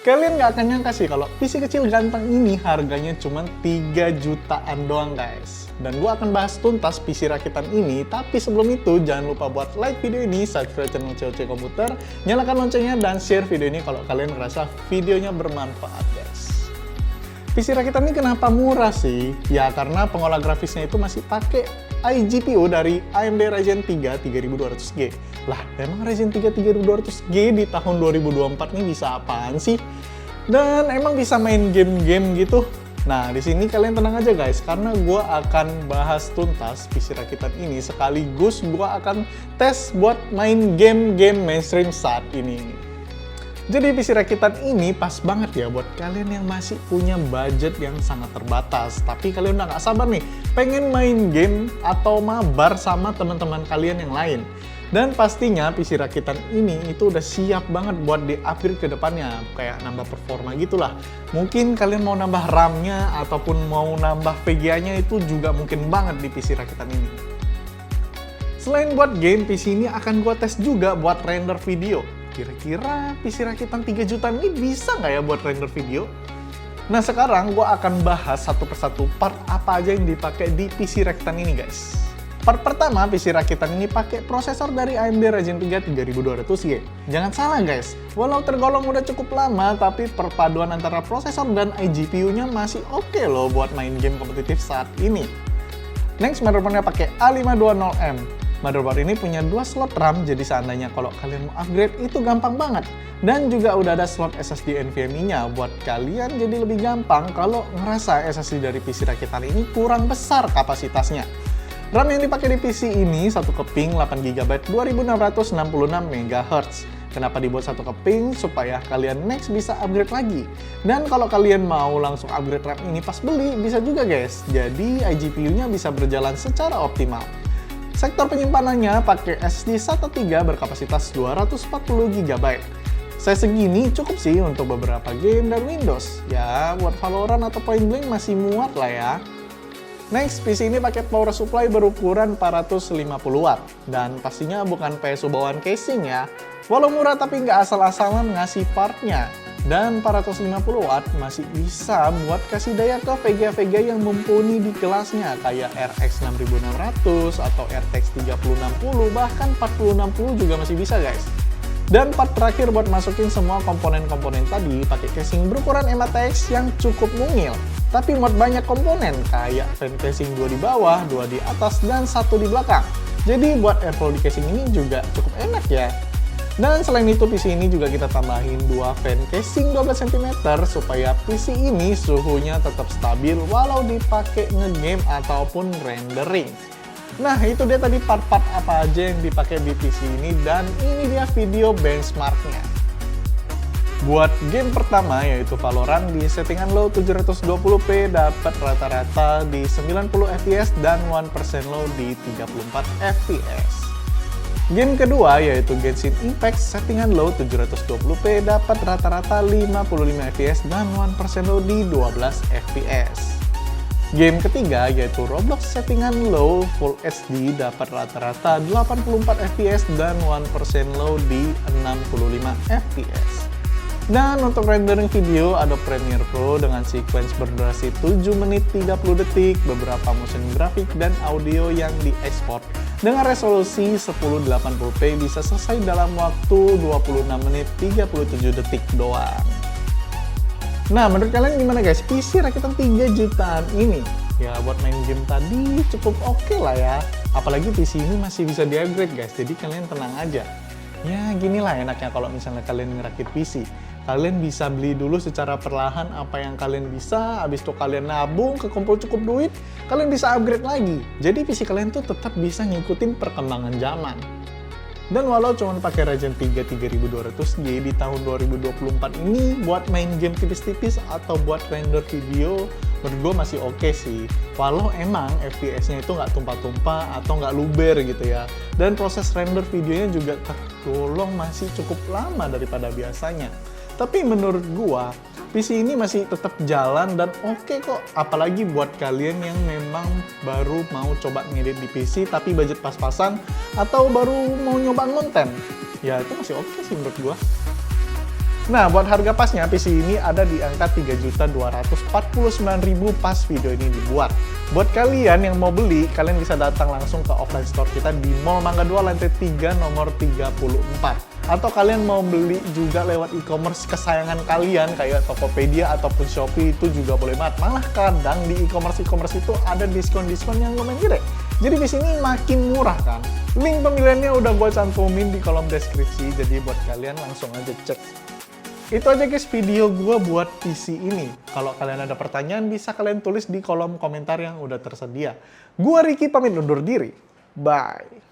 Kalian nggak akan nyangka sih kalau PC kecil ganteng ini harganya cuma 3 jutaan doang guys. Dan gue akan bahas tuntas PC rakitan ini, tapi sebelum itu jangan lupa buat like video ini, subscribe channel COC Komputer, nyalakan loncengnya, dan share video ini kalau kalian ngerasa videonya bermanfaat guys. PC rakitan ini kenapa murah sih? Ya karena pengolah grafisnya itu masih pakai iGPU dari AMD Ryzen 3 3200G. Lah, emang Ryzen 3 3200G di tahun 2024 ini bisa apaan sih? Dan emang bisa main game-game gitu? Nah, di sini kalian tenang aja guys, karena gue akan bahas tuntas PC rakitan ini sekaligus gue akan tes buat main game-game mainstream saat ini. Jadi PC rakitan ini pas banget ya buat kalian yang masih punya budget yang sangat terbatas, tapi kalian udah gak sabar nih pengen main game atau mabar sama teman-teman kalian yang lain. Dan pastinya PC rakitan ini itu udah siap banget buat di-upgrade ke depannya, kayak nambah performa gitulah. Mungkin kalian mau nambah RAM-nya ataupun mau nambah VGA-nya itu juga mungkin banget di PC rakitan ini. Selain buat game, PC ini akan gua tes juga buat render video. Kira-kira PC rakitan 3 jutaan ini bisa nggak ya buat render video? Nah sekarang gue akan bahas satu persatu part apa aja yang dipakai di PC rakitan ini guys. Part pertama, PC rakitan ini pakai prosesor dari AMD Ryzen 3 3200G. Jangan salah guys, walau tergolong udah cukup lama, tapi perpaduan antara prosesor dan iGPU-nya masih oke loh buat main game kompetitif saat ini. Next, motherboard-nya pakai A520M. Motherboard ini punya 2 slot RAM, jadi seandainya kalau kalian mau upgrade itu gampang banget. Dan juga udah ada slot SSD NVMe-nya buat kalian jadi lebih gampang kalau ngerasa SSD dari PC rakitan ini kurang besar kapasitasnya. RAM yang dipakai di PC ini 1 keping 8GB 2666 MHz. Kenapa dibuat 1 keping? Supaya kalian next bisa upgrade lagi. Dan kalau kalian mau langsung upgrade RAM ini pas beli, bisa juga guys. Jadi iGPU-nya bisa berjalan secara optimal. Sektor penyimpanannya pakai SSD SATA 3 berkapasitas 240GB. Size segini cukup sih untuk beberapa game dan Windows. Ya, buat Valorant atau Point Blank masih muat lah ya. Next, PC ini pakai power supply berukuran 450 watt. Dan pastinya bukan PSU bawaan casing ya. Walau murah tapi nggak asal-asalan ngasih partnya. Dan 450 watt masih bisa buat kasih daya ke VGA-VGA yang mumpuni di kelasnya. Kayak RX 6600 atau RTX 3060, bahkan 4060 juga masih bisa guys. Dan part terakhir buat masukin semua komponen-komponen tadi pakai casing berukuran MATX yang cukup mungil. Tapi muat banyak komponen kayak fan casing 2 di bawah, 2 di atas, dan 1 di belakang. Jadi buat airflow di casing ini juga cukup enak ya. Dan selain itu PC ini juga kita tambahin 2 fan casing 12 cm supaya PC ini suhunya tetap stabil walau dipakai ngegame ataupun rendering. Nah itu dia tadi part-part apa aja yang dipakai di PC ini, dan ini dia video benchmarknya. Buat game pertama yaitu Valorant di settingan low 720p dapat rata-rata di 90 fps dan 1% low di 34 fps. Game kedua yaitu Genshin Impact settingan low 720p dapat rata-rata 55 fps dan 1% low di 12 fps. Game ketiga yaitu Roblox settingan low Full HD dapat rata-rata 84 fps dan 1% low di 65 fps. Dan untuk rendering video ada Premiere Pro dengan sequence berdurasi 7 menit 30 detik, beberapa motion grafik dan audio yang diekspor dengan resolusi 1080p bisa selesai dalam waktu 26 menit 37 detik doang. Nah, menurut kalian gimana guys? PC rakitan 3 jutaan ini? Ya, buat main game tadi cukup oke lah ya. Apalagi PC ini masih bisa di-upgrade guys, jadi kalian tenang aja. Ya, ginilah enaknya kalau misalnya kalian ngerakit PC. Kalian bisa beli dulu secara perlahan apa yang kalian bisa, habis itu kalian nabung, kekumpul cukup duit, kalian bisa upgrade lagi. Jadi PC kalian tuh tetap bisa ngikutin perkembangan zaman. Dan walau cuma pakai Ryzen 3 3200G di tahun 2024 ini buat main game tipis-tipis atau buat render video, menurut gue masih oke sih. Walau emang FPS-nya itu nggak tumpah-tumpah atau nggak luber gitu ya. Dan proses render videonya juga tergolong masih cukup lama daripada biasanya. Tapi menurut gua, PC ini masih tetap jalan dan oke kok. Apalagi buat kalian yang memang baru mau coba ngedit di PC tapi budget pas-pasan atau baru mau nyoba konten. Ya itu masih oke sih menurut gua. Nah, buat harga pasnya, PC ini ada di angka 3.249.000 pas video ini dibuat. Buat kalian yang mau beli, kalian bisa datang langsung ke offline store kita di Mall Mangga 2 lantai 3 nomor 34. Atau kalian mau beli juga lewat e-commerce kesayangan kalian kayak Tokopedia ataupun Shopee, itu juga boleh banget. Malah kadang di e-commerce itu ada diskon-diskon yang lumayan gede. Jadi di sini makin murah kan. Link pemilihannya udah gue cantumin di kolom deskripsi, jadi buat kalian langsung aja cek. Itu aja guys video gue buat PC ini. Kalau kalian ada pertanyaan bisa kalian tulis di kolom komentar yang udah tersedia. Gue Ricky pamit undur diri. Bye.